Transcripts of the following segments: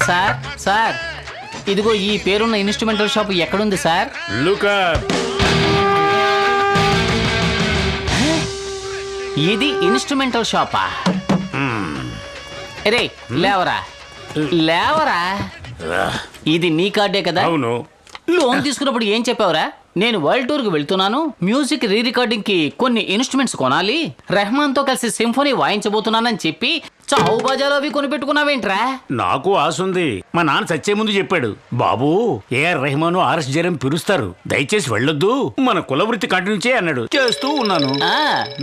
Sir sir ఇదిగో ఈ పేరున్న ఇన్స్ట్రుమెంటల్ షాప్ ఎక్కడుంది సార్? ఇది ఇన్స్ట్రుమెంటల్ షాపా? రే లేవరా లేవరా, ఇది నీ కార్డే కదా? అవును. లోన్ తీసుకున్నప్పుడు ఏం చెప్పావురా? నేను వరల్డ్ టూర్ కి వెళ్తున్నాను, మ్యూజిక్ రీ రికార్డింగ్ కి కొన్ని ఇన్స్ట్రుమెంట్స్ కొనాలి, రెహమాన్ తో కలిసి సింఫోనీ వాయించబోతున్నానని చెప్పి చావు బాజాలు అవి కొనిపెట్టుకున్నావేంట్రా? నాకు ఆశ ఉంది. మా నాన్న చచ్చే ముందు చెప్పాడు, బాబు ఏఆర్ రెహమాన్ ఆర్ఎస్ జరం పిలుస్తారు, దయచేసి వెళ్ళొద్దు, మన కుల వృత్తి కంటిన్యూ చేయి అన్నాడు. చేస్తూ ఉన్నాను.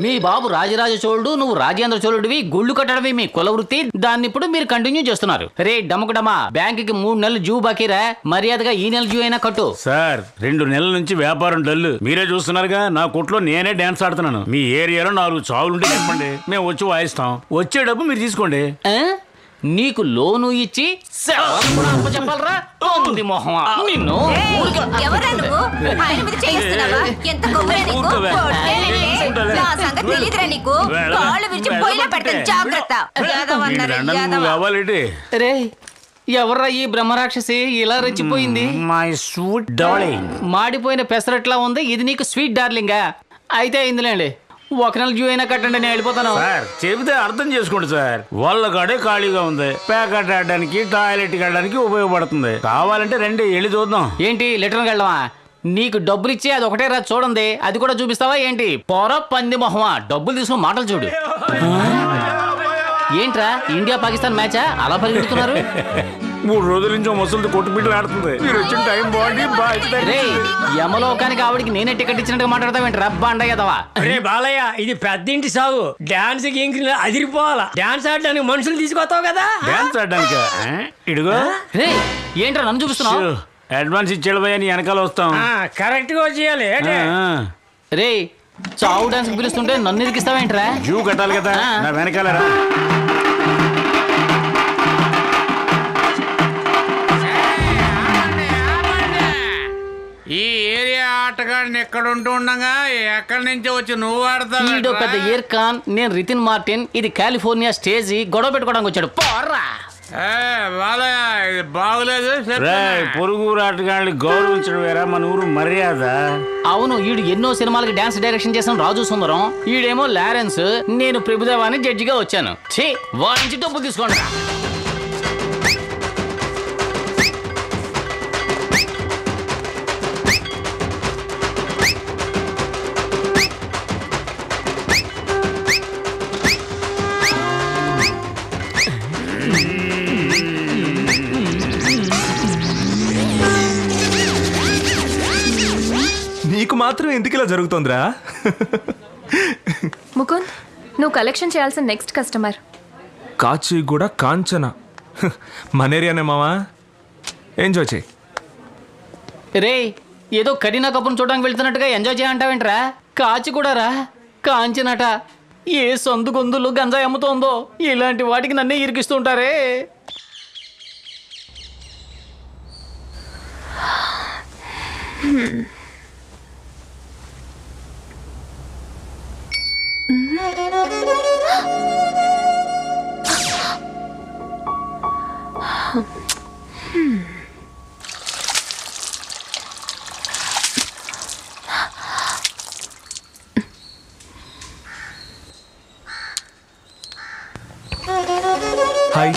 మీ బాబు రాజరాజ చోళుడు, నువ్వు రాజేంద్ర చోళుడివి, గుళ్ళు కట్టడమే మీ కుల వృత్తి, దాన్ని ఇప్పుడు మీరు కంటిన్యూ చేస్తున్నారు. రే డమకుడమా, బ్యాంక్ కి 3 నెలలు డ్యూ బాకీరా, మర్యాదగా ఈ నెల డ్యూ అయినా కట్టు. సార్ 2 నెలల నుంచి వ్యాపారం డల్లు, మీరే చూస్తున్నారుగా. నా కొట్లో నేనే డాన్స్ ఆడుతున్నాను. మీ ఏరియాలో 4 చావులుంటే చెప్పండి, మేము వచ్చి వాయిస్తాం. వచ్చే డబ్బు మీరు తీసుకోండి. నీకు లోను ఇచ్చి చెప్పాలరా మొహమా నిన్ను. రే ఎవర్రా ఈ బ్రహ్మరాక్షసి ఇలా రెచ్చిపోయింది? మాడిపోయిన పెసరట్లా ఉంది, ఇది నీకు స్వీట్ డార్లింగా? అయితే అయిందిలేండి, 1 నెల డ్యూ అయినా కట్టండి, నేను వెళ్ళిపోతాను. సార్ చెబితే అర్థం చేసుకోండి సార్, వాళ్ళ కాడే ఖాళీగా ఉంది, ప్యాకెట్ ఆడడానికి టాయిలెట్ వెళ్ళడానికి ఉపయోగపడుతుంది, కావాలంటే రండి వెళ్ళి చూద్దాం. ఏంటి లెటర్కి వెళ్ళవా? నీకు డబ్బులు ఇచ్చి అది ఒకటే రా చూడండి, అది కూడా చూపిస్తావా ఏంటి? పొర పంది మొహమా, డబ్బులు తీసుకుని మాటలు చూడు. ఏంట్రా ఇండియా పాకిస్తాన్ మ్యాచా అలా పరిగెడుతున్నారు? 3 రోజుల నుంచి ముసలిది కొట్టుబిడ్డలు ఆడుతుంది. మీరు వచ్చిన టైం బాగుంది. యమలోకానికి ఆవిడికి నేనే టికెట్ ఇచ్చినట్టుగా మాట్లాడతావేంటి రబ్బా అండయ్యదవా? అరే బాలయ్య, ఇది పెద్దింటి సాగు, డాన్స్ అదిరిపోవాలా, డాన్స్ ఆడడానికి మనుషులు తీసుకొస్తావు కదా. డాన్స్ ఆడడానికి ఇడుగో. రే ఏంట్రా నన్ను చూపిస్తున్నావు? అడ్వాన్స్ ఇచ్చేడు పోయా, నీ వెనకాల వస్తాం. కరెక్ట్ గా చేయాలి. రే చావు డాన్స్ పిలుస్తుంటే నన్ను ఇరికిస్తావేంట్రా? డ్యూ కట్టాలి కదా, నా వెనకాల రా. ఈ ఏరియా ఆటగాడిని ఎక్కడ ఉంటూ ఉండగా ఎక్కడి నుంచి వచ్చి నువ్వు ఆడతావు? ఈడో పెద్ద ఇయర్ ఖాన్, నేను రితిన్ మార్టిన్, ఇది కాలిఫోర్నియా స్టేజ్, గొడవ పెట్టుకోవడానికి వచ్చాడు. పోర్రా ఇది బాగులేదు. పొరుగు ఆటగాళ్ళని గౌరవించడం వేరా మన ఊరు మర్యాద. అవును, ఈడు ఎన్నో సినిమాలకి డాన్స్ డైరెక్షన్ చేసిన రాజు సుందరం, ఈడేమో లారెన్స్, నేను ప్రభుదేవాని జడ్జిగా వచ్చాను. వాడి నుంచి డబ్బులు తీసుకోండి. నీకు మాత్రం ఎందుకు ఇలా జరుగుతోందిరా? ముకుంద్, నువ్వు కలెక్షన్ చేయాల్సిన నెక్స్ట్ కస్టమర్ కాచిగూడ కాంచన. మన ఏరియానే మావా, ఎంజాయ్ చేయి. రే ఏదో కరీనా కపూర్ చూడడానికి వెళ్తున్నట్టుగా ఎంజాయ్ చేయంటావేంట్రా? కాచిగూడ రా, కాంచనట. ఏ సందు గొంతులు గంజాయి అమ్ముతోందో, ఇలాంటి వాటికి నన్నే ఇరికిస్తుంటారే. హాయ్.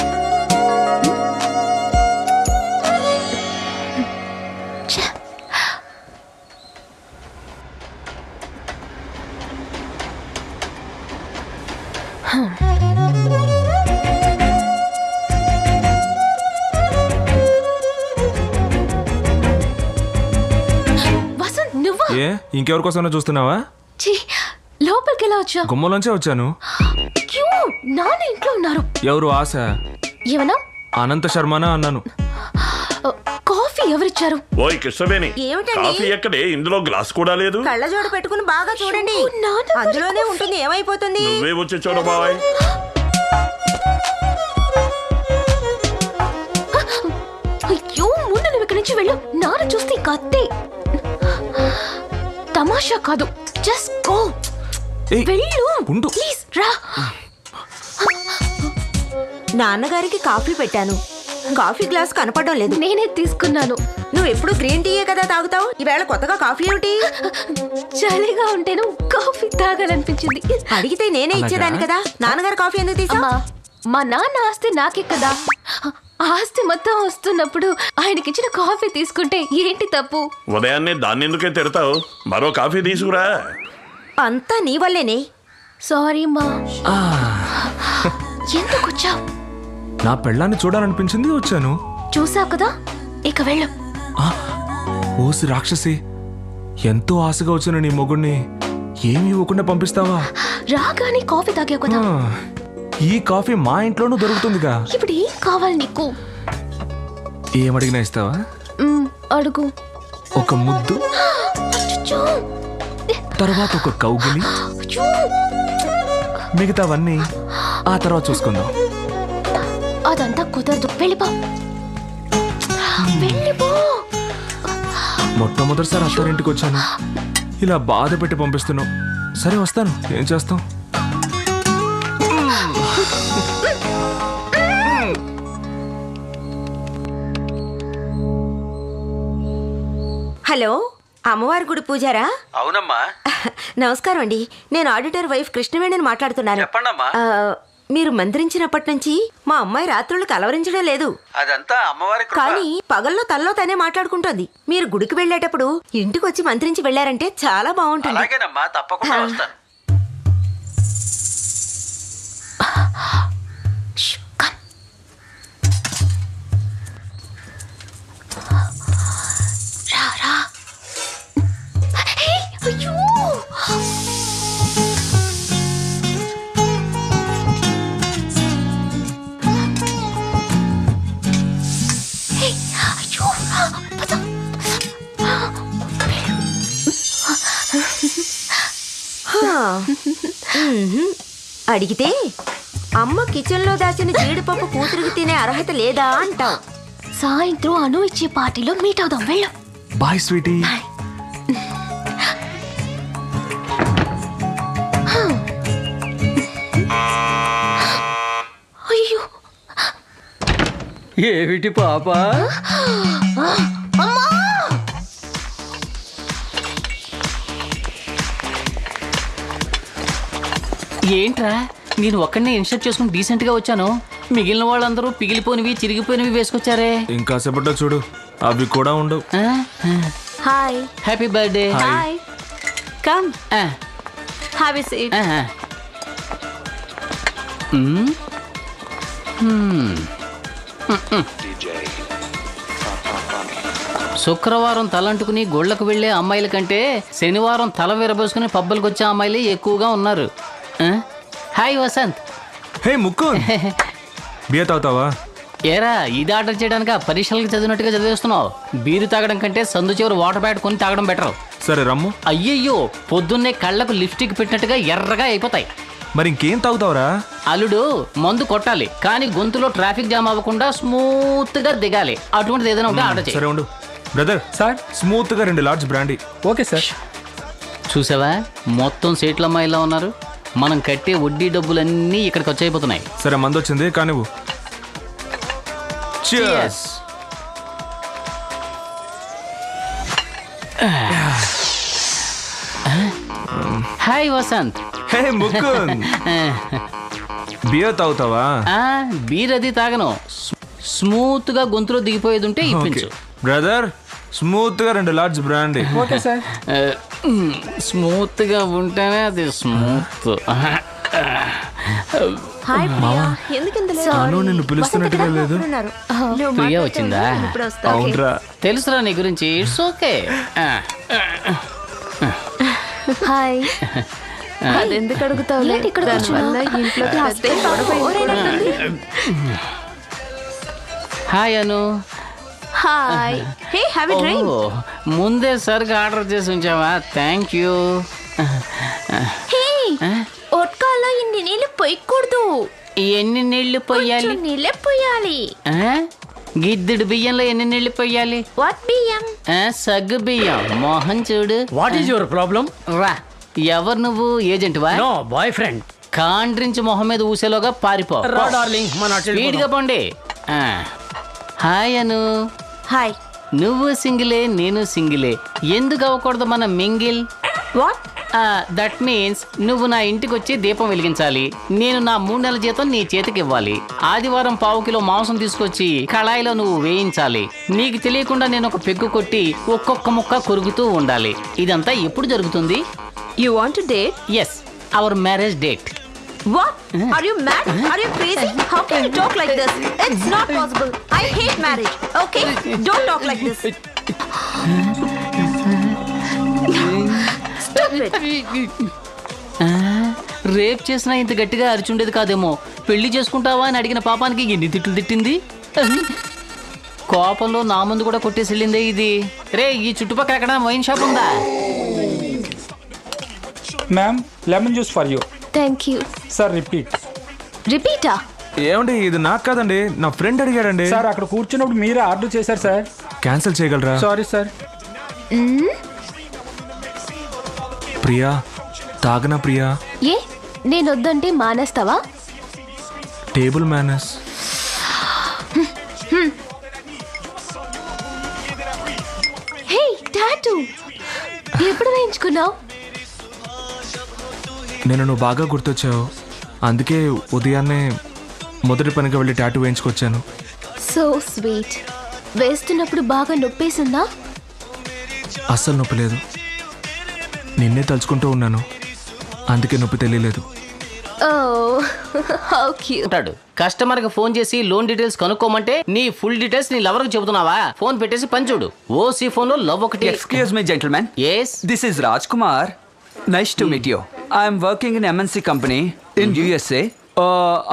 వసంత్, నువ్వా? ఏ ఇంకెవరి కోసం చూస్తున్నావా? లోపలికి ఎలా వచ్చా? గుమ్మలోంచే వచ్చాను. నాన్న ఇంట్లో ఉన్నారు. ఎవరు? ఆశ. ఏమన్నా? అనంత శర్మనా అన్నాను. కాఫీ ఎవరిచ్చారు? ఓయ్ కృష్ణవేణి, కాఫీ ఎక్కడే? ఇందులో గ్లాస్ కూడా లేదు. కళ్ళజోడు పెట్టుకుని బాగా చూడండి, అందులోనే ఉంటుంది. ఏమైపోతుంది? నువ్వే వచ్చి చూడ బాయ్. అయ్యో, ముందు నువ్వు ఇక్కడి నుంచి వెళ్ళు. నాన్న చూస్తే కత్తి. తమాషా కాదు, జస్ట్ గో. వెళ్ళు ప్లీజ్. రా. నాన్నగారికి కాఫీ పెట్టాను, కాఫీ గ్లాస్ కనపడడం లేదు. నేనే తీసుకున్నాను. నువ్వు ఎప్పుడు గ్రీన్ టీయే కదా తాగుతావు, ఈవేళ కొత్తగా కాఫీ ఏమిటి? చలిగా ఉంటేను కాఫీ తాగాలనిపించింది. అడిగితే నేనే ఇచ్చేదాన్ని కదా. నాన్నగారు కాఫీ ఎందుకు తీసా? మా నాన్న ఆస్తి నాకే కదా. ఆస్తి మొత్తం వస్తున్నప్పుడు ఆయనకిచ్చిన కాఫీ తీసుకుంటే ఏంటి తప్పు? ఉదయాన్నే దాన్ని ఎందుకే తిడతావు? మరో కాఫీ తీసుకురా. అంతా నీ వల్లేనే. సారీ మా. ఎందుకు వచ్చావు? నా పెళ్ళాన్ని చూడాలనిపించింది, వచ్చాను. చూసావు కదా, ఇక వెళ్ళు. ఓసి రాక్షసి, ఎంతో ఆశగా వచ్చిన నీ మొగుడిని ఏమి ఇవ్వకుండా పంపిస్తావా? రాగానే కాఫీ తాగావు కదా. ఈ కాఫీ మా ఇంట్లోనూ దొరుకుతుందిగా. ఇప్పుడు ఏం కావాలి నీకు? ఏమడిగినా ఇస్తావా? అడుగు. ఒక ముద్దు, అచ్చచ్చో. తర్వాత ఒక కౌగిలి, అయ్యో. మిగతావన్నీ ఆ తర్వాత చూసుకుందాం. అదంతా కుదరదు. వెళ్ళిపో. వెళ్ళిపో. మొట్టమొదటిసారి అత్తారింటికి వచ్చాను, ఇలా బాధ పెట్టి పంపిస్తున్నావు. సరే వస్తాను, ఏం చేస్తాం. హలో, అమ్మవారి గుడి పూజారా? అవునమ్మా. నమస్కారం అండి, నేను ఆడిటర్ వైఫ్ కృష్ణవేణిని మాట్లాడుతున్నాను. చెప్పండమ్మా. మీరు మంత్రించినప్పటి నుంచి మా అమ్మాయి రాత్రులు కలవరించడం లేదు. అదంతా అమ్మవారి కృప. కానీ పగల్లో తనలో తనే మాట్లాడుకుంటోంది. మీరు గుడికి వెళ్ళేటప్పుడు ఇంటికి వచ్చి మంత్రించి వెళ్ళారంటే చాలా బాగుంటుంది. అలాగేనమ్మా, తప్పకుండా వస్తాను. రారా. అయ్యో. అడిగితే అమ్మ కిచెన్ లో దాచిన జీడిపప్పు కూతురికి తినే అర్హత లేదా అంటావు. సాయంత్రం అను ఇచ్చే పార్టీలో మీట్ అవుదాం. వెళ్ళు. Bye sweetie. అయ్యో. ఏమిటి పాప? అమ్మా. ఏంట్రా, నేను ఒక్కడనే ఇన్స్టర్ట్ చేసుకుని డీసెంట్ గా వచ్చాను. మిగిలిన వాళ్ళందరూ పిగిలిపోయినవి చిరిగిపోయినవి వేసుకొచ్చారే. ఇంకా సేపట్లో చూడు, అవి కూడా ఉండవు. Hi. Happy birthday. Hi. Come. Have a seat. శుక్రవారం తలంటుకుని గోళ్లకు వెళ్లే అమ్మాయిల కంటే శనివారం తల విరబోసుకుని పబ్బులకు వచ్చే అమ్మాయిలే ఎక్కువగా ఉన్నారు. హాయ్ వసంత్. హే ముక్కు, బియర్ తాగుతావా? ఏరా, ఇది ఆర్డర్ చేయడానికి పరీక్షలకు చదివినట్టుగా చదివేస్తున్నావు. బీరు తాగడం కంటే సందు చివరి వాటర్ బ్యాట్ కొని తాగడం బెటర్. సరే రమ్ము. అయ్యయ్యో, పొద్దున్నే కళ్ళకు లిప్స్టిక్ పెట్టినట్టుగా ఎర్రగా అయిపోతాయి. మరి ఇంకేం తాగుతావురా? అల్లుడు, మందు కొట్టాలి కానీ గొంతులో ట్రాఫిక్ జామ్ అవ్వకుండా స్మూత్ గా దిగాలి. అటువంటిది ఏదైనా ఉంటే ఆర్డర్ చేయి. సరే ఉండు బ్రదర్. సార్, స్మూత్ గా 2 లార్జ్ బ్రాండీ. Okay sir. చూసావా, మొత్తం సీట్ల అమ్మాయిలా ఉన్నారు. మనం కట్టే వడ్డీ డబ్బులన్నీ ఇక్కడికి వచ్చైపోతున్నాయి. సరే, మందు వచ్చింది కానివ్వు. Cheers. హాయ్ వసంత్. హే ముకుంద్, బియర్ తాగుతావా? బీర్ అది తాగను. స్మూత్ గా గొంతులో దిగిపోయేది ఉంటే ఇప్పించు. బ్రదర్, స్మూత్ గా 2 large brandy. Okay sir. Smooth గా ఉంటేనే అది స్మూత్. హాయ్ ప్రియా. ఎందుకింత లేట్? అను నిన్ను పిలుస్తున్నట్టుగా లేదు. ప్రియా వచ్చిందా? అవునరా, తెలుసురా నీ గురించి. It's okay. హాయ్. అదెందుకు అడుగుతావు? Hi Anu. Hi. Hey, have a drink. ముందే సరిగా ఆర్డర్ చేసి ఉంచావా? Thank you. హే, ఒట్కాలో ఇన్ని నీళ్ళు పోయకూడదు. ఎన్ని నీళ్లు పోయాలి? నీళ్ళే పోయాలి. గిద్దెడు బియ్యంలో ఎన్ని నీళ్లు పోయాలి? వాట్ బియ్యం? సగ్గు బియ్యం. మోహన్ చూడు. What is your problem? రా. ఎవరు నువ్వు? ఏజెంట్ వా? No, boy friend. కాండ్రించి మొహం మీద ఊసేలోగా పారిపో. రా డార్లింగ్, మన స్పీడ్ గా పోండి. హాయ్ అను. హాయ్. నువ్వు సింగిలే, నేను సింగిలే, ఎందుకు అవ్వకూడదు మన మింగిల్? వాట్? దట్ మీన్స్ నువ్వు నా ఇంటికి వచ్చి దీపం వెలిగించాలి, నేను నా 3 నెలల జీతం నీ చేతికి ఇవ్వాలి, ఆదివారం 1/4 కిలో మాంసం తీసుకొచ్చి కళాయిలో నువ్వు వేయించాలి, నీకు తెలియకుండా నేను ఒక పెగ్గు కొట్టి ఒక్కొక్క ముక్క కొరుకుతూ ఉండాలి. ఇదంతా ఎప్పుడు జరుగుతుంది? You want to date? Yes, our marriage date. What? Are you mad? Are you crazy? How can you talk like this? It's not possible. I hate marriage. Okay? Don't talk like this. Stop it. Rape చేసినా ఇంత గట్టిగా అరిచుండేది కాదేమో. పెళ్లి చేసుకుంటావా అని అడిగిన పాపానికి ఎన్ని తిట్లు తిట్టింది. కోపంలో నా ముందు కూడా కొట్టేసి వెళ్ళిందే ఇది. రే, ఈ చుట్టుపక్కల ఎక్కడ వైన్ షాప్ ఉందా? Ma'am, lemon juice for you. Thank you sir. Repeat. రిపీటా? ఏమండి, ఇది నాకు కాదండి, నా ఫ్రెండ్ అడిగాడండి. సార్, అక్కడ కూర్చున్నప్పుడు మీరే ఆర్డర్ చేశారు సార్. క్యాన్సిల్ చేయగలరా? Sorry sir. ప్రియా, తాగనా ప్రియా? ఏ, నేను వద్దంటే మానేస్తావా? Table manners. హే, టాటూ ఎప్పుడు వేయించుకున్నావు? నేను నువ్వు బాగా గుర్తొచ్చావు, అందుకే ఉదయాన్నే మొదటి పనిగా వెళ్ళి టాటూ వేయించుకొచ్చాను. So sweet. వేస్తున్నప్పుడు బాగా నొప్పేసిందా? అస్సలు నొప్పి లేదు, నిన్నే తలుచుకుంటూ ఉన్నాను, అందుకే నొప్పి తెలియలేదు. ఉంటాడు. కస్టమర్ కి ఫోన్ చేసి లోన్ డీటెయిల్స్ కనుక్కోమంటే నీ ఫుల్ డీటెయిల్స్ నీ లవర్ కి చెబుతున్నావా? ఫోన్ పెట్టేసి పని చూడు. ఓసీ ఫోన్ లో లవ్ ఒకటి. Excuse me, gentlemen. Yes. This is Rajkumar. Nice to meet you. I am working in MNC company in USA.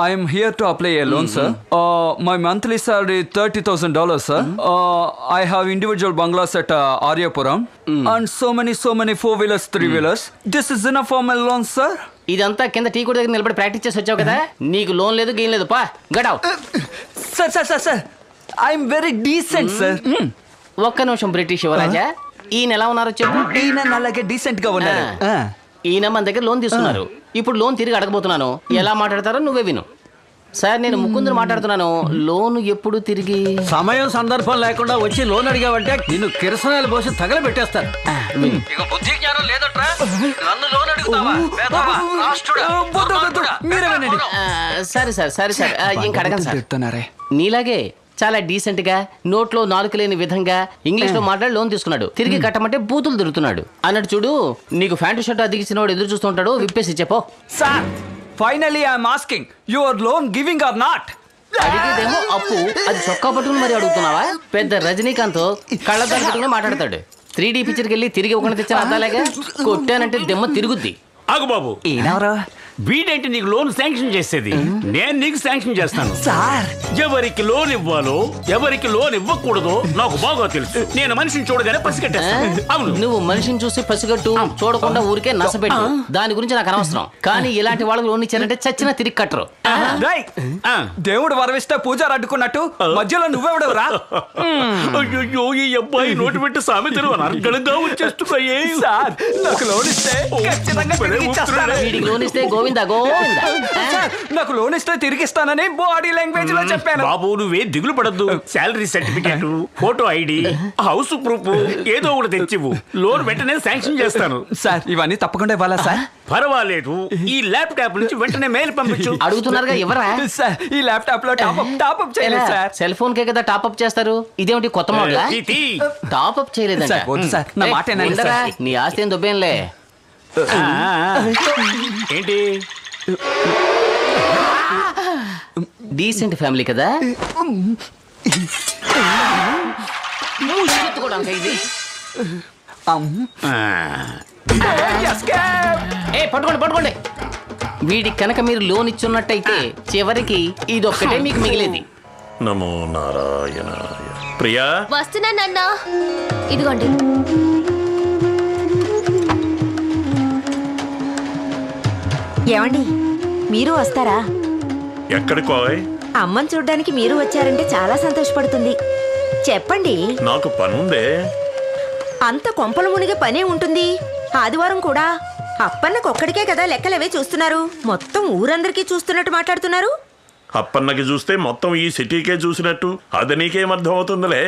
I am here to apply a loan, sir. My monthly salary $30,000, sir. I have individual bungalows at Aryapuram and so many 4-wheelers, 3-wheelers. This is enough for my loan, sir. ఇదంతా కింద tea కూడా దగ్గర నిలబడి practice చేసి వచ్చావు కదా, నీకు loan లేదు గేమ్ లేదు, పా గడావ్. Sir. I am very decent, sir. ఒక్క నిమిషం బ్రిటిష్ యువరాజా, ఈయన ఎలా ఉన్నారో చెప్పు. ఈయన అలాగే డీసెంట్ గా ఉన్నారు. ఈయన మన దగ్గర లోన్ తీసుకున్నారు, ఇప్పుడు లోన్ తిరిగి అడగబోతున్నాను, ఎలా మాట్లాడతారో నువ్వే విను. సార్, నేను ముకుందుని మాట్లాడుతున్నాను. లోన్ ఎప్పుడు తిరిగి? సమయం సందర్భం లేకుండా వచ్చి లోన్ అడిగావంటే నిన్ను కిరసనాలు పోసి తగలబెట్టేస్తారు. బుద్ధి జ్ఞానం లేదట్రా, నన్ను లోన్ అడుగుతావా? సరే సార్, ఇంకా అడగండి సార్. నీలాగే చాలా డీసెంట్ గా, నోట్లో నాలుక లేని విధంగా ఇంగ్లీష్ లో మాట్లాడి లోన్ తీసుకున్నాడు. తిరిగి కట్టమంటే బూతులు తిరుగుతున్నాడు అన్నట్టు చూడు. నీకు ప్యాంటు షర్ట్ అదిగిసిన వాడు ఎదురు చూస్తుంటాడు, విప్పేసి చెప్పో. Sir, finally I'm asking your loan giving or not? అడిగేదేమో అప్పు, అది చొక్కా పట్టుకుని మరి అడుగుతున్నావా? పెద్ద రజనీకాంత్ కళ్ళద్దాలు పెట్టుకుని మాట్లాడతాడు. 3D పిక్చర్కి వెళ్ళి తిరిగి ఒకటి తెచ్చిన అద్దాలేగా, కొట్టానంటే దెమ్మ తిరుగుద్ది. ఆగు బాబు, వీడేంటి నీకు లోన్ శాంక్షన్ చేసేది? నేను నీకు శాంక్షన్ చేస్తాను సార్. ఎవరికి లోన్ ఇవ్వాలో ఎవరికి లోన్ ఇవ్వకూడదో నాకు బాగా తెలుసు. నేను మనిషిని చూడగానే పసిగట్టేస్తాను. అవును, నువ్వు మనిషిని చూసి పసిగట్టు, చూడకుండా ఊరికే నసపెట్టు, దాని గురించి నాకు అనవసరం. కానీ ఇలాంటి వాళ్ళకి లోన్ ఇచ్చారంటే చచ్చినా తిరిగి కట్టరు. దేవుడు వరవిస్తే పూజారు అడ్డుకున్నట్టు మధ్యలో నువ్వెవడవురా? అయ్యో, ఈ అబ్బాయి నోటి పెట్టి సామెతలు అనర్గళంగా వచ్చేస్తున్నాయి. సార్, నాకు లోన్ ఇస్తే ఖచ్చితంగా తిరిగి ఇచ్చేస్తాను. వీడికి లోన్ ఇస్తే గోవిందా గోవిందా. నాకు లోన్ ఇస్తే తిరిగిస్తానని బాడీ లాంగ్వేజ్ లో చెప్పాను. బాబు, నువ్వే దిగులు పడద్దు. Salary certificate, photo ID, house proof ఏదో ఒకటి తెచ్చివు, లోన్ వెంటనే శాంక్షన్ చేస్తాను. సార్, ఇవన్నీ తప్పకుండా ఇవ్వాలా సార్? పర్వాలేదు, ఈ ల్యాప్టాప్ నుంచి వెంటనే మెయిల్ పంపించు. అడుగుతున్నారుగా ఎవరా? సార్, ఈ ల్యాప్టాప్ లో టాప్అప్ చేయలేదు సార్. సెల్ ఫోన్ కే కదా టాప్అప్ చేస్తారు, ఇదేమిటి కొత్త మోడల్? టాప్అప్ చేయలేదంట. సార్, నా మాట ఏనండి సార్. నీ ఆస్తి ఏం దొబ్బేంలే. ఏంటి, డీసెంట్ ఫ్యామిలీ కదా. ఇది పట్టుకోండి. వీడికి కనుక మీరు లోన్ ఇచ్చున్నట్టయితే చివరికి ఇదొక్కటే మీకు మిగిలేది. నమో నారాయణాయ. ప్రియా, వస్తున్నానన్నా, ఇదిగోండి. ఏమండి, మీరు వస్తారా? ఎక్కడికో? అమ్మని చూడ్డానికి మీరు వచ్చారంటే చాలా సంతోషపడుతుంది. చెప్పండి. నాకు పనుందే. అంత కొంపల మునిగే పనే ఉంటుంది. ఆదివారం కూడా అప్పన్నకు ఒక్కడికే కదా లెక్కలవే చూస్తున్నారు, మొత్తం ఊరందరికీ చూస్తున్నట్టు మాట్లాడుతున్నారు. అప్పన్నకి చూస్తే మొత్తం ఈ సిటీకే చూసినట్టు అది నీకేం అర్థం అవుతుందిలే.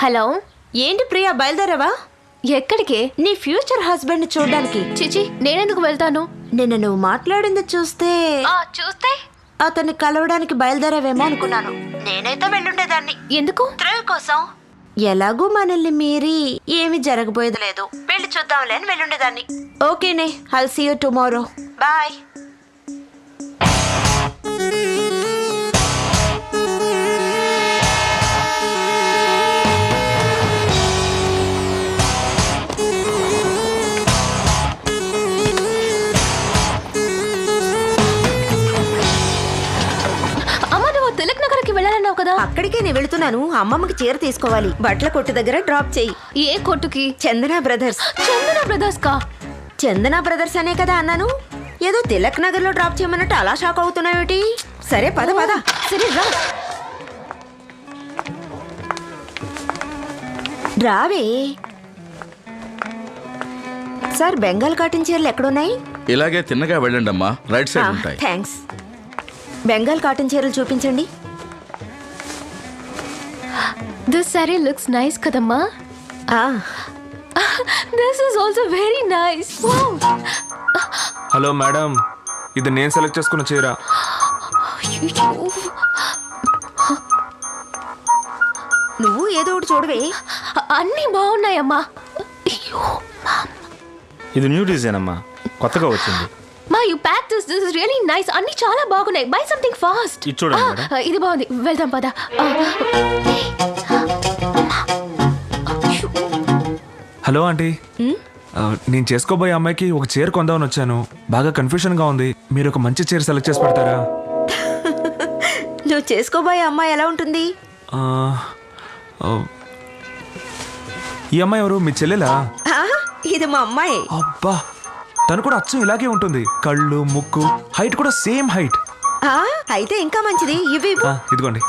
హలో, ఏంటి ప్రియా, బయలుదేరావా? ఎక్కడికి? నీ ఫ్యూచర్ హస్బెండ్ ని చూడడానికి. చిచి, నేనెందుకు వెళ్తాను? నిన్న నువ్వు మాట్లాడింది చూస్తే చూస్తే అతన్ని కలవడానికి బయలుదేరావేమో అనుకున్నాను. నేనైతే వెళ్ళుండేదాన్ని. ఎందుకు? థ్రిల్ కోసం. ఎలాగూ మనల్ని మీరి ఏమి జరగబోయేది లేదు, వెళ్ళి చూద్దాంలే అని వెళ్ళుండేదాన్ని. ఓకేనే, I'll see you tomorrow. Bye. Tilak Nagar కి వెళ్ళాలన్నావు కదా? అక్కడికే నేను వెళుతున్నాను. అమ్మమ్మకి చీర తీసుకోవాలి. బట్టల కొట్టు దగ్గర డ్రాప్ చేయి. ఏ కొట్టుకి? చందన బ్రదర్స్. చందన బ్రదర్స్ కా? చందన బ్రదర్స్ అనే కదా అన్నాను. ఏదో తిలక్ నగర్ లో డ్రాప్ చేయమన్నట్టు అలా షాక్ అవుతున్నావేటి? సరే పద పద. సరే రా. రావే. సార్, బెంగాల్ కాటన్ చీరలు ఎక్కడున్నాయి? ఇలాగే తిన్నగా వెళ్ళండి అమ్మా, రైట్ సైడ్ ఉంటాయి. థ్యాంక్స్. బెంగాల్ కాటన్ చీరలు చూపించండి. దిస్ సారీ లుక్స్ నైస్ కదమ్మా. This is also very nice. Wow. Hello madam, ఇది నేను సెలెక్ట్ చేసుకున్న చీర. నువ్వు ఏదో ఒకటి చూడవే. అన్నీ బాగున్నాయమ్మా. ఇది న్యూ డిజైన్ అమ్మా, కొత్తగా వచ్చింది. మా you pack this is really nice. అన్నీ చాలా బాగున్నాయి. By something fast. ఇది చూడండి మేడం. ఇది బాగుంది, వెళ్దాం పద. హలో ఆంటీ, నేను చేసుకోబోయే అమ్మాయికి ఒక చీర కొందామని వచ్చాను. బాగా కన్ఫ్యూజన్గా ఉంది. మీరు ఒక మంచి చీర సెలెక్ట్ చేసి పెడతారా? నువ్వు చేసుకోబోయే అమ్మాయి ఎలా ఉంటుంది? ఈ అమ్మాయి ఎవరు? మీ చెల్లెలా? ఇది మా అమ్మాయి. అబ్బా, తను కూడా అచ్చం ఇలాగే ఉంటుంది. కళ్ళు, ముక్కు, హైట్ కూడా సేమ్ హైట్. అయితే ఇంకా మంచిది. ఇవి ఇదిగోండి.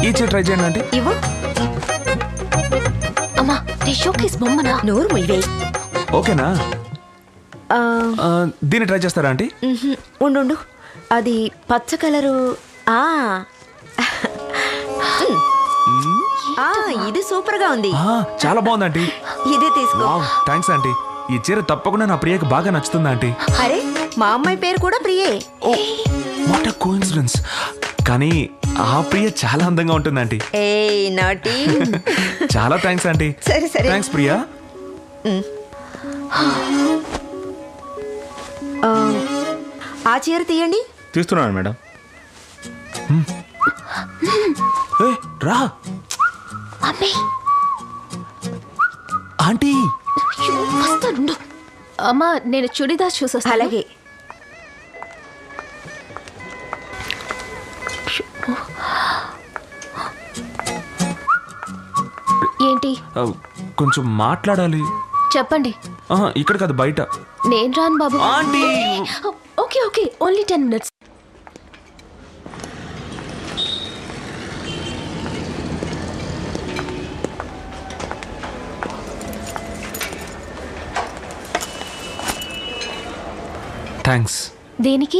ఈ చీర ట్రై చేయండి అంటే. ఇవ్వు. అమ్మా, నీ షోకేస్ బొమ్మనా? నోరు ముయ్యవే. ఓకేనా? దీన్ని ట్రై చేస్తారా ఆంటీ? ఉండు, అది పచ్చ కలరు. ఇది సూపర్ గా ఉంది. చాలా బాగుంది ఆంటీ. ఇదే తీసుకో. Thanks aunty. ఈ చీర తప్పకుండా నా ప్రియకి బాగా నచ్చుతుంది ఆంటీ. అరే, మా అమ్మాయి పేరు కూడా ప్రియే. What a coincidence. కానీ ఆ ప్రియ చాలా అందంగా ఉంటుంది ఆంటీ. నాటి. చాలా థ్యాంక్స్ ఆంటీ. సరే సరే. థ్యాంక్స్ ప్రియా. ఆ చీర తీయండి. తీస్తున్నాను మేడం. రా ఆంటీ. వస్తాను. అమ్మా, నేను చుడిదార్ చూసి వస్తాను. అలాగే. ఏంటి? కొంచెం మాట్లాడాలి. చెప్పండి. ఇక్కడ కాదు, బయట. నేను రాను బాబు. Aunty. Okay okay, only 10 minutes. Thanks. దేనికి?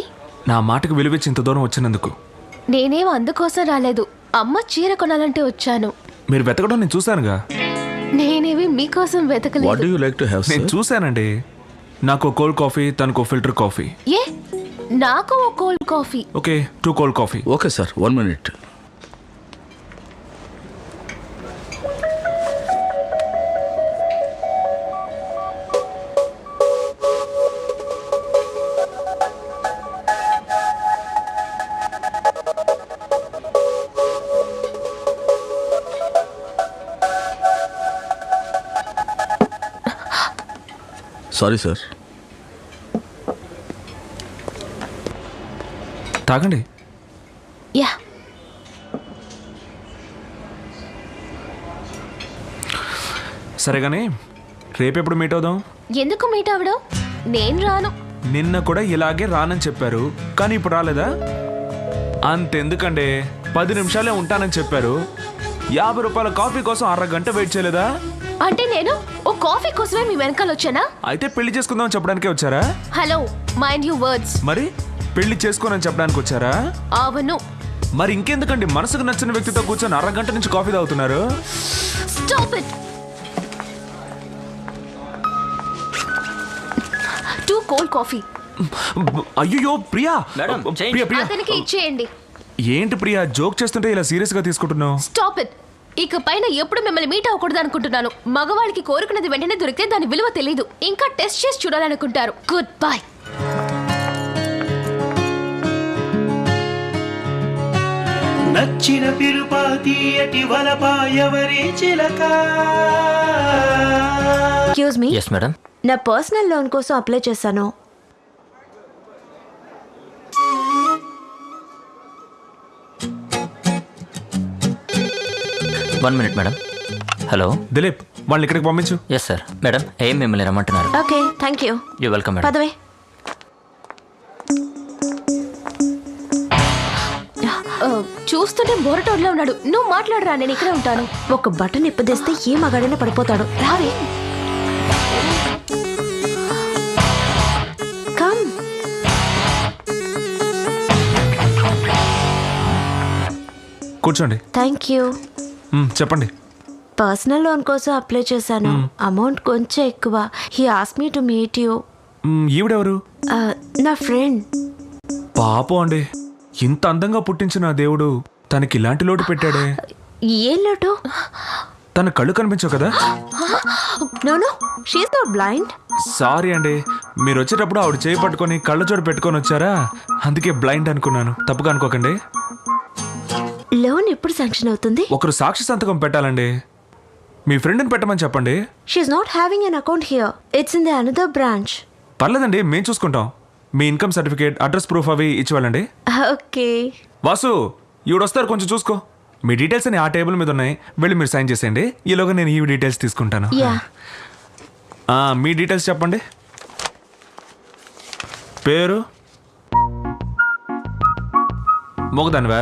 నా మాటకు విలువిచ్చి ఇంత దూరం వచ్చినందుకు. నేనేం అందుకోసం రాలేదు. అమ్మ చీర కొనాలంటే వచ్చాను. మీరు వెతకడం నేను చూశానుగా. నేనేవి మీకోసం వెతకలేదు. నేను చూశానండి. నాకు కోల్డ్ కాఫీ, తనకు ఫిల్టర్ కాఫీ. ఏ, నాకు ఒక cold coffee. Okay, 2 cold coffee. Okay sir, 1 minute. Sorry sir. తాగండి. యా. సరే కానీ రేపు ఎప్పుడు మీట్ అవుదాం? ఎందుకు మీట్ అవ్వడం? నేను రాను. నిన్న కూడా ఇలాగే రానని చెప్పారు, కానీ ఇప్పుడు రాలేదా? అంతెందుకండి, 10 నిమిషాలే ఉంటానని చెప్పారు. 50 రూపాయల కాఫీ కోసం అరగంట వెయిట్ చేయలేదా? అంటే నేను ఓ కాఫీ కోసమే మీ వెనకాల వచ్చానా? అయితే పెళ్లి చేసుకుందామని చెప్పడానికే వచ్చారా? Hello, mind you words. మరి పెళ్లి చేసుకోనని చెప్పడానికి వచ్చారా? అవును. మరి ఇంకెందుకండి మనసుకు నచ్చిన వ్యక్తితో కూర్చొని అరగంట నుంచి కాఫీ తాగుతున్నారు? Stop it. 2 cold coffee. అయ్యో ప్రియా, ప్రియా అతనికి ఇచ్చేయండి. ఏంటి ప్రియా, జోక్ చేస్తుంటే ఇలా సీరియస్ గా తీసుకుంటున్నావు? Stop it. ఇక పైన ఎప్పుడు మిమ్మల్ని మీట్ అవ్వకూడదు అనుకుంటున్నాను. మగవాళ్ళకి కోరుకున్నది వెంటనే దొరికితే దాని విలువ తెలీదు, ఇంకా టెస్ట్ చేసి చూడాలనుకుంటారు. Good bye. నచ్చిన పిలుపాతి అటి వలపా ఎవరి చిలక. Excuse me. Yes madam. నా పర్సనల్ లోన్ కోసం అప్లై చేశాను. One minute madam. Hello Dilip, వాళ్ళని ఇక్కడికి పంపించు. Yes sir. మేడం ఏం మిమ్మల్ని రమ్మంటున్నారు? Okay, thank you. You welcome madam. పదవే. చూస్తుంటే బోరటోడ్లో ఉన్నాడు. నువ్వు మాట్లాడరా, నేను ఇక్కడే ఉంటాను. ఒక బటన్ ఇప్పదేస్తే ఏ మగాడైనా పడిపోతాడు. రావే. కమ్. కూర్చోండి. Thank you. చెప్పండి. పర్సనల్ లోన్ కోసం అప్లై చేశాను. అమౌంట్ కొంచెం ఎక్కువ. He ask me to meet you. ఈవిడెవరు? నా ఫ్రెండ్. పాపం అండి, ఇంత అందంగా పుట్టించిన దేవుడు తనకి ఇలాంటి లోటు పెట్టాడే. ఏం లోటు? తన కళ్ళు కనిపించవు కదా? No no, she is not blind. Sorry అండి, మీరు వచ్చేటప్పుడు ఆవిడ చేయి పట్టుకొని కళ్ళజోడు పెట్టుకొని వచ్చారా, అందుకే బ్లైండ్ అనుకున్నాను. తప్పుగా అనుకోకండి. లోన్ ఎప్పుడు శాంక్షన్ అవుతుంది? ఒకరు సాక్షి సంతకం పెట్టాలండి. మీ ఫ్రెండ్ని పెట్టమని చెప్పండి. She is not having an account here. It's in the another branch. పర్లేదండి, మేము చూసుకుంటాం. మీ ఇన్కమ్ సర్టిఫికేట్, అడ్రస్ ప్రూఫ్ అవి ఇచ్చివ్వాలండి. ఓకే. వాసు, ఈవిడ వస్తారు, కొంచెం చూసుకో. మీ డీటెయిల్స్ అని ఆ టేబుల్ మీద ఉన్నాయి, వెళ్ళి మీరు సైన్ చేసేయండి. ఈలోగా నేను ఈ డీటెయిల్స్ తీసుకుంటాను. మీ డీటెయిల్స్ చెప్పండి. పేరు? మొగదానివా?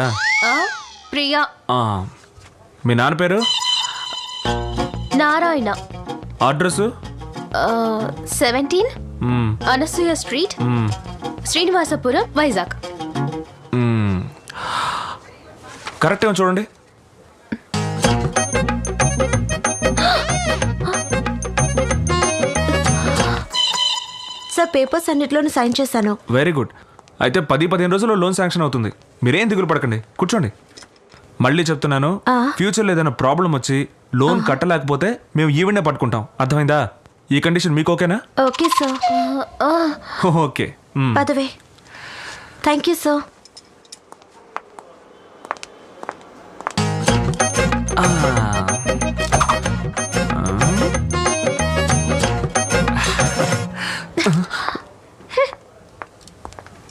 ప్రియా. మీ నాన్న పేరు? Narayana. Address? 17 Anasuya street, Srinivasapuram, Vizag. Correct ఏమో చూడండి. సార్, పేపర్స్ అన్నిట్లోనూ సైన్ చేశాను. Very good. అయితే 10-15 రోజుల్లో లోన్ శాంక్షన్ అవుతుంది. మీరేం దిగులు పడకండి, కూర్చోండి. మళ్ళీ చెప్తున్నాను, ఫ్యూచర్లో ఏదైనా ప్రాబ్లం వచ్చి లోన్ కట్టలేకపోతే మేము ఈవెంట్నే పట్టుకుంటాం. అర్థమైందా? ఈ కండిషన్ మీకు ఓకేనా? Okay sir. ఓకే, పదవే. Thank you sir.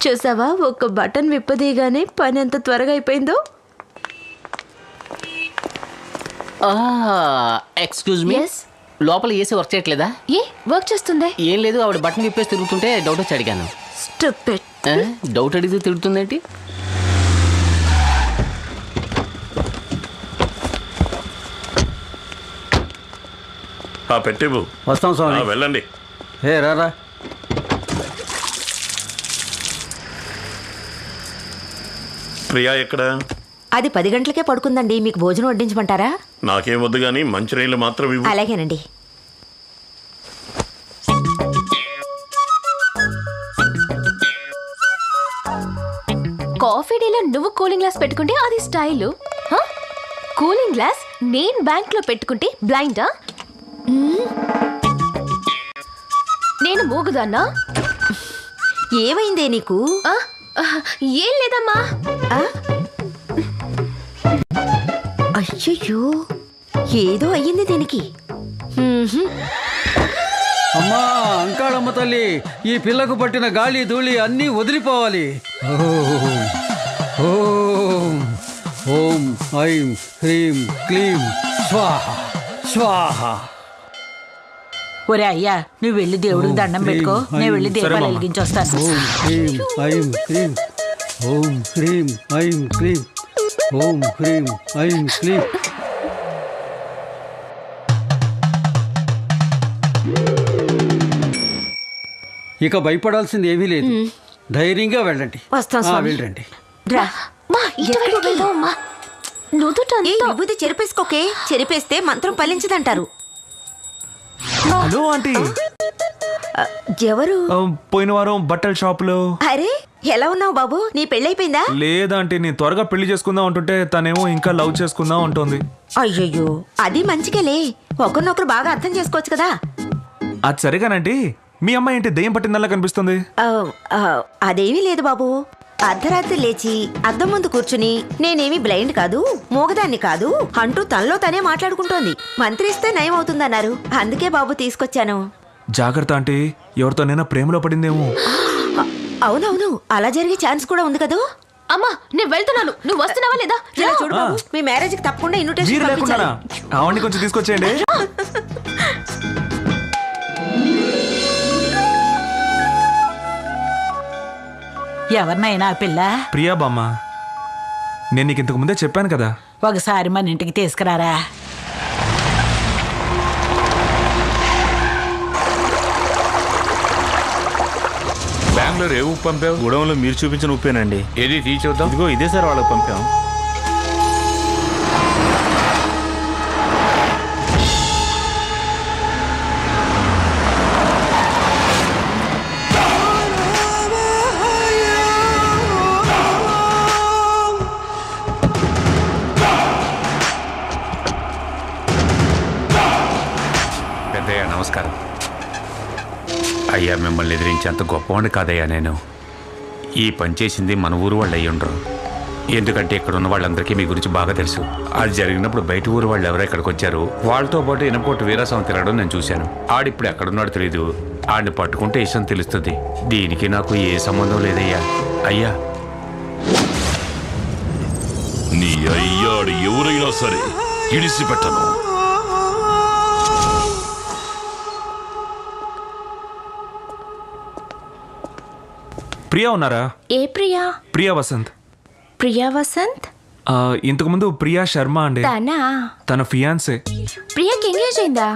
చూసావా, ఒక బటన్ విప్పదీగానే పని ఎంత త్వరగా అయిపోయిందో. ఎక్స్క్యూజ్ మీ, లోపల ఏసీ వర్క్ చేయట్లేదా? ఏ వర్క్ చేస్తుందే? ఏం లేదు, ఆవిడ బటన్ విప్పేసి తిరుగుతుంటే డౌట్ వచ్చి అడిగాను. స్టూపిడ్. డౌట్ అడిగితే తిరుగుతుందేంటి? పెట్టేవు. వస్తాం స్వామి. వెళ్ళండి. ఏ రారా. ప్రియా ఎక్కడ? అది 10 గంటలకే పడుకుందండి. మీకు భోజనం వడ్డించమంటారా? నాకేం వద్దు కానీ మంచినీళ్ళు మాత్రం ఇవ్వు. అలాగేనండి. కాఫీ డేలో నువ్వు కూలింగ్ గ్లాస్ పెట్టుకుంటే అది స్టైలు. కూలింగ్ గ్లాస్ నేను బ్యాంక్ లో పెట్టుకుంటే బ్లైండా? నేను మూగుదాన్నా? ఏమైందే నీకు? ఏం లేదమ్మా. అయ్యయ్యో, ఏదో అయ్యింది దీనికి. అమ్మా అంకాళమ్మ తల్లి, ఈ పిల్లకు పట్టిన గాలి ధూళి అన్నీ వదిలిపోవాలి. ఓం ఓం ఐం హ్రీం క్లీం స్వాహ స్వాహ. ఒరే అయ్యా నువ్వు వెళ్ళి దేవుడికి దండం పెట్టుకో, నేను వెళ్ళి దీపాలు వెలిగించొస్తాను. ఓం హ్రీం ఓం హ్రీం ఐం క్లీం ఓం హ్రీం ఐం క్లీం. ఇక భయపడాల్సింది ఏమీ లేదు, ధైర్యంగా వెళ్ళండి. వస్తాం స్వామి. వెళ్ళండి. రా నుదుట చెరిపేసుకోకే, చెరిపేస్తే మంత్రం ఫలించదంటారు. Hello aunty. ఎవరు? పోయిన వారం బట్టల షాప్ లో. అరే ఎలా ఉన్నావు బాబు, నీ పెళ్ళైపోయిందా? లేదంటే నేను త్వరగా పెళ్లి చేసుకుందాం అంటుంటే తనేమో ఇంకా లవ్ చేసుకుందాం అంటుంది. అయ్యయ్యో అది మంచికేలే, ఒకరినొకరు బాగా అర్థం చేసుకోవచ్చు కదా. అది సరిగానంటే మీ అమ్మాయి ఏంటి దెయ్యం పట్టిందల్లా కనిపిస్తుంది? అదేమీ లేదు బాబు, అర్ధరాత్రి లేచి అద్దం ముందు కూర్చుని నేనేమి బ్లైండ్ కాదు, మూగదాన్ని కాదు అంటూ తనలో తనే మాట్లాడుకుంటోంది. మంత్రిస్తే నయం అవుతుందన్నారు, అందుకే బాబు తీసుకొచ్చాను. జాగ్రత్త అంటే ఎవరితోనైనా ప్రేమలో పడిందేమో. అవునవును, అలా జరిగే ఛాన్స్ కూడా ఉంది కదా. అమ్మా నేను వెళ్తున్నాను, నువ్వు వస్తున్నావా లేదా? ఇలా చూడు బాబు, మీ మ్యారేజ్ కి తప్పకుండా ఇన్విటేషన్ పంపించాలి. అవన్నీ కొంచెం తీసుకొచ్చేయండి. ఎవరినైనా పిల్ల? ప్రియా బామ్మ, నేను నీకు ఇంతకు ముందే చెప్పాను కదా. ఒకసారి మన ఇంటికి తీసుకురారా. బెంగళూరు ఏ ఉప్పు పంపావు? గూడెంలో మీరు చూపించిన ఉప్పేనండి. ఏది తీర్చొద్దాం? ఇదిగో ఇదే సార్ వాళ్ళకి పంపాం. పెద్దయ్య నమస్కారం. అయ్యా మిమ్మల్ని ఎదిరించేంత గొప్పవాడిని కాదయ్యా నేను. ఈ పని చేసింది మన ఊరు వాళ్ళు అయ్యి ఉండరు, ఎందుకంటే ఇక్కడ ఉన్న వాళ్ళందరికీ మీ గురించి బాగా తెలుసు. అది జరిగినప్పుడు బయట ఊరు వాళ్ళు ఎవరో ఇక్కడికి వచ్చారు, వాళ్ళతో పాటు ఇనపకొట్టు వీరాస్వామి తిరగడం నేను చూశాను. ఆడిప్పుడు ఎక్కడున్నాడో తెలీదు, ఆడిని పట్టుకుంటే ఇష్టం తెలుస్తుంది. దీనికి నాకు ఏ సంబంధం లేదయ్యా. అయ్యా నీ అయ్యాడు ఎవరైనా సరే ఇడిసిపెట్టను. ప్రియా ఉన్నారా? ఏ ప్రియా? ప్రియా వసంత్. ప్రియా వసంత్? ఇంతకు ముందు ప్రియా శర్మ అండి, తన ఫియాన్సే. ప్రియాకి ఎంగేజ్ అయిందా?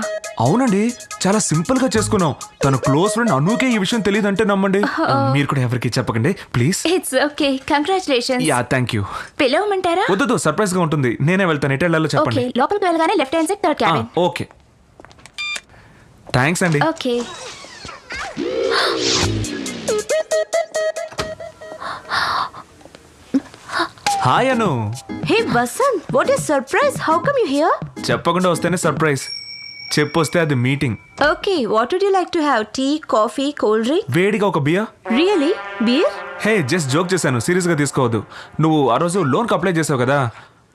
అవునండి, చాలా సింపుల్ గా చేసుకున్నాం. తన క్లోజ్ ఫ్రెండ్ అనుకే ఈ విషయం తెలియదంటే నమ్మండి. మీరు కూడా ఎవరికి చెప్పకండి please. It's okay, congratulations. Yeah thank you. పిలవమంటారా? వద్దు, సర్ప్రైజ్ గా ఉంటుంది. నేనే వెళ్తాను, ఎటు వెళ్ళాలో చెప్పండి. లోపలికి వెళ్ళగానే left hand side third cabin. Okay thanks అండి. Okay. Hi Anu. Hey Vasanth, what is surprise? How come you here? చెప్పకుండా వస్తేనే సర్ప్రైజ్, చెప్పొస్తే అది meeting. Okay, what would you like to have? Tea, coffee, cold drink? వేడిగా ఒక beer. Really? Beer? Hey just joke చేశాను, serious గా తీసుకోవద్దు. నువ్వు ఆ రోజు లోన్ కి అప్లై చేసావు కదా,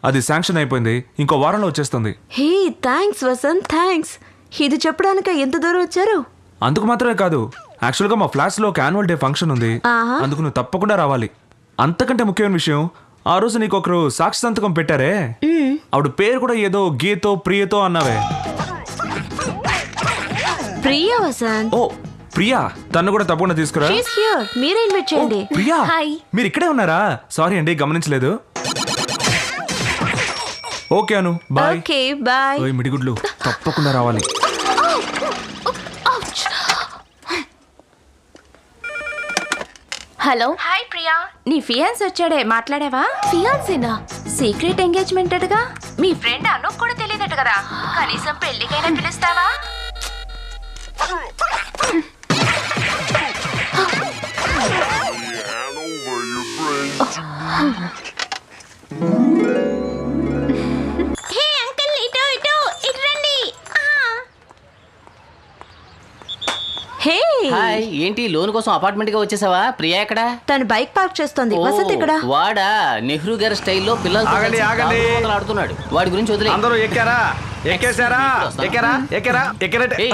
అది శాంక్షన్ అయిపోయింది, ఇంకో వారంలో వచ్చేస్తుంది. Hey thanks Vasanth, thanks. ఇది చెప్పడానికి ఎంత దూరం వచ్చారు? అందుకు మాత్రమే కాదు, యాక్చువల్ గా మా ఫ్లాట్స్ లో ఒక యాన్యువల్ డే ఫంక్షన్ ఉంది, అందుకు నువ్వు తప్పకుండా రావాలి. అంతకంటే ముఖ్యమైన విషయం, ఆ రోజు నీకు ఒకరు సాక్షి సంతకం పెట్టారే, ఆవిడ పేరు కూడా ఏదో గీతో ప్రియతో అన్నావే. ప్రియా వసంత్. ఓ ప్రియా, తను కూడా తప్పకుండా తీసుకురా. మీరే ఇన్వైట్ చేయండి. ప్రియా మీరు ఇక్కడే ఉన్నారా? సారీ అండి, గమనించలేదు. Okay Anu, bye. Okay bye. ఓయ్ మిడిగుడ్లు, తప్పకుండా రావాలి. హలో. హాయ్ ప్రియా, నీ ఫియాన్స్ వచ్చాడే, మాట్లాడావా? ఫియాన్సేనా? సీక్రెట్ ఎంగేజ్మెంట్ అటగా? మీ ఫ్రెండ్ అను కూడా తెలియదట కదా, కనీసం పెళ్లికైనా పిలుస్తావా? హే అంకుల్, ఇటు ఇటు ఇటు రండి. హే హాయ్, ఏంటి లోన్ కోసం అపార్ట్మెంట్ గా వచ్చేసావా? ప్రియా ఎక్కడ? తను బైక్ పార్క్ చేస్తోంది. వసంత్ ఇక్కడ. వాడా నెహ్రూ గారి స్టైల్లో పిల్లలతో ఆడుతున్నాడు. వాడి గురించి వదిలే. అందరూ ఎక్కారా? ఎక్కేశారా? ఎక్కారా? ఎక్కారా? ఎక్కరంటే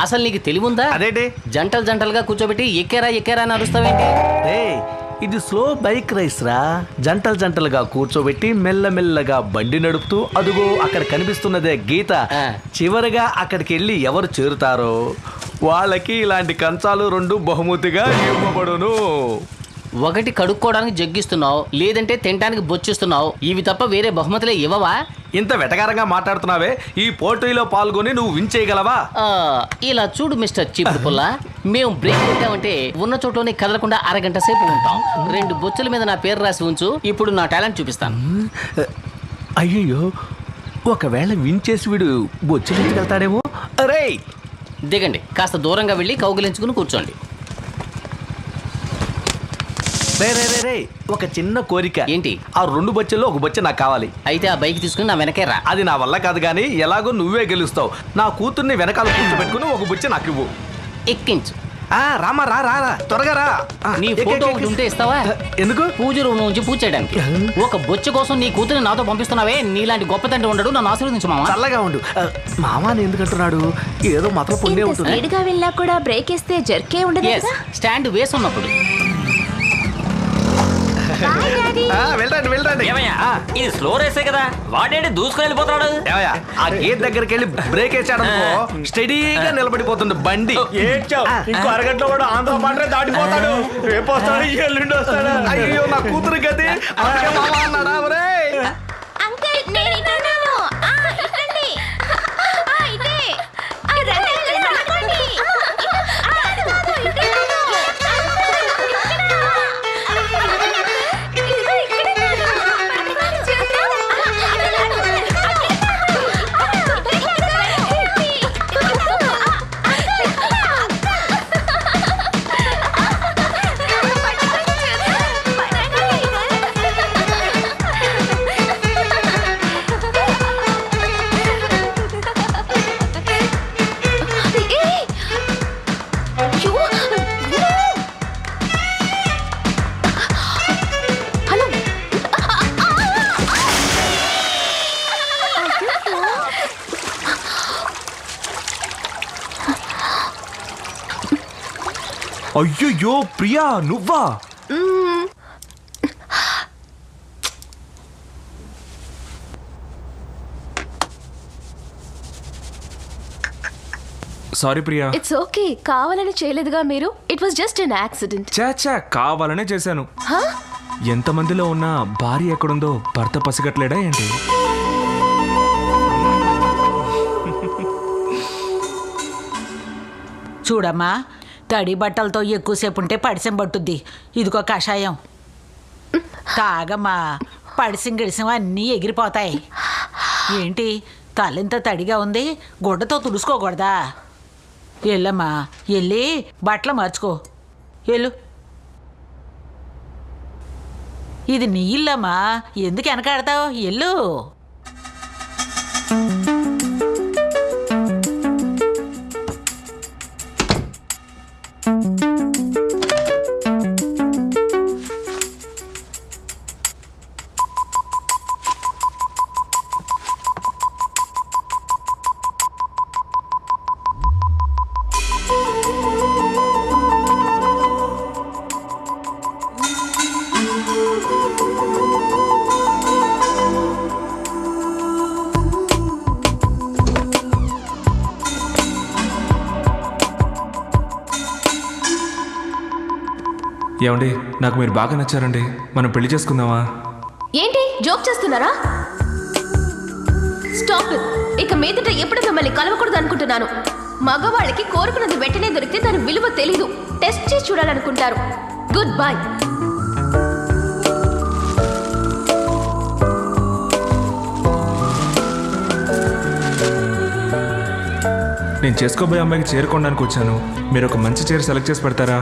అసలు నీకు తెలివుందా? అదేంటి జంటలుగా కూర్చోబెట్టి ఎక్కారా ఎక్కారా అని అరుస్తావేంటి? ఇది స్లో బైక్ రేస్ రా. జంటలు జంటలుగా కూర్చోబెట్టి మెల్లమెల్లగా బండి నడుపుతూ అదుగో అక్కడ కనిపిస్తున్నదే గీత. చివరిగా అక్కడికి వెళ్ళి ఎవరు చేరుతారో వాళ్ళకి ఇలాంటి కంచాలు 2 బహుమతిగా ఇవ్వబడును. ఒకటి కడుక్కోవడానికి జగ్గిస్తున్నావు, లేదంటే తినడానికి బొచ్చిస్తున్నావు. ఇవి తప్ప వేరే బహుమతులే ఇవ్వవా? ఇంత వెటకారంగా మాట్లాడుతున్నావే, ఈ పోటీలో పాల్గొని నువ్వు విన్ చేయగలవా? ఇలా చూడు మిస్టర్ చీపుడు పుల్ల, మేము బ్రేక్ పెట్టామంటే ఉన్న చోట్లోనే కదలకుండా అరగంట సేపు ఉంటాం. 2 బొచ్చుల మీద నా పేరు రాసి ఉంచు, ఇప్పుడు నా టాలెంట్ చూపిస్తాను. అయ్యో, ఒకవేళ విన్ చేసి వీడు బొచ్చుకెళ్తాడేమో. అరే దిగండి, కాస్త దూరంగా వెళ్ళి కౌగిలించుకుని కూర్చోండి. రే ఒక చిన్న కోరిక. ఏంటి? ఆ 2 బొచ్చుల్లో ఒక బొచ్చ నాకు కావాలి. అయితే ఆ బైక్ తీసుకుని నా వెనకే రా. అది నా వల్ల కాదు కానీ ఎలాగో నువ్వే గెలుస్తావు. నా కూతుర్ని వెనకాల కూర్చోబెట్టుకుని ఒక బొచ్చ నాకు ఇవ్వు. ఎక్కించు. రామా రా త్వరగా రా. నీ ఫోటో ఒకటి ఉంటే ఇస్తావా? ఎందుకు? పూజ రూమ్ నుంచి పూజ చేయడానికి. ఒక బొచ్చ కోసం నీ కూతురు నాతో పంపిస్తున్నావే, నీలాంటి గొప్ప తండ్రి ఉండడు. నన్ను ఆశీర్వదించు మామ. చల్లగా ఉండు. మామాని ఎందుకంటున్నాడు? ఏదో మాత్రం పుణ్యం ఉంటుంది. స్పీడ్గా వెళ్ళా కూడా బ్రేక్ వేస్తే జర్కే ఉండదు కదా. స్టాండ్ వేసి ఉన్నప్పుడు. వెళ్ళండి. ఇది స్లో రేసే కదా, వాడేంటి దూసుకుని వెళ్ళిపోతున్నాడు? ఆ గేట్ దగ్గరికి వెళ్ళి బ్రేక్ వేసాడు స్టడీగా నిలబడిపోతుంది బండి. ఇంకో అరగంటలో కూడా ఆంధ్ర బార్డర్ దాటిపోతాడు. రేపు వస్తాడు, ఎల్లుండి వస్తాడు. అయ్యో నా కూతురు గది అన్నాడా? అంకుల్ నేను ఇటున్నాను. ఇటండి. ఇటే. అయ్యో ప్రియా, నువ్వా? సారీ ప్రియా. ఇట్స్ ఓకే, కావాలని చేయలేదుగా మీరు. It was just an accident. చాచా కావాలనే చేశాను. ఎంతమందిలో ఉన్న భార్య ఎక్కడుందో భర్త పసిగట్లేడా ఏంటి? చూడమ్మా, తడి బట్టలతో ఎక్కువసేపు ఉంటే పడిసం పట్టుద్ది. ఇదిగో కషాయం తాగమ్మా, పడిసం గిడిసం అన్నీ ఎగిరిపోతాయి. ఏంటి తలెంత తడిగా ఉంది, గుడ్డతో తుడుచుకోకూడదా? వెళ్ళమ్మా, వెళ్ళి బట్టలు మార్చుకో. వెళ్ళు. ఇది నీ ఇల్లమ్మా, ఎందుకు వెనకాడతావు? వెళ్ళు. ఏమండి, నాకు మీరు బాగా నచ్చారండి. మనం పెళ్లి చేసుకుందామా? ఏంటి జోక్ చేస్తున్నారా? Stop it. ఇక మీదట ఎప్పుడు మిమ్మల్ని కలవకూడదు అనుకుంటున్నాను. మగవాళ్ళకి కోరుకున్నది వెంటనే దొరికితే దాని విలువ తెలీదు. టెస్ట్ చేసి చూడాలనుకుంటారు. Good bye. నేను చేసుకోబోయే అమ్మాయికి చీర కొనడానికి వచ్చాను. మీరు ఒక మంచి చీర సెలెక్ట్ చేసి పెడతారా?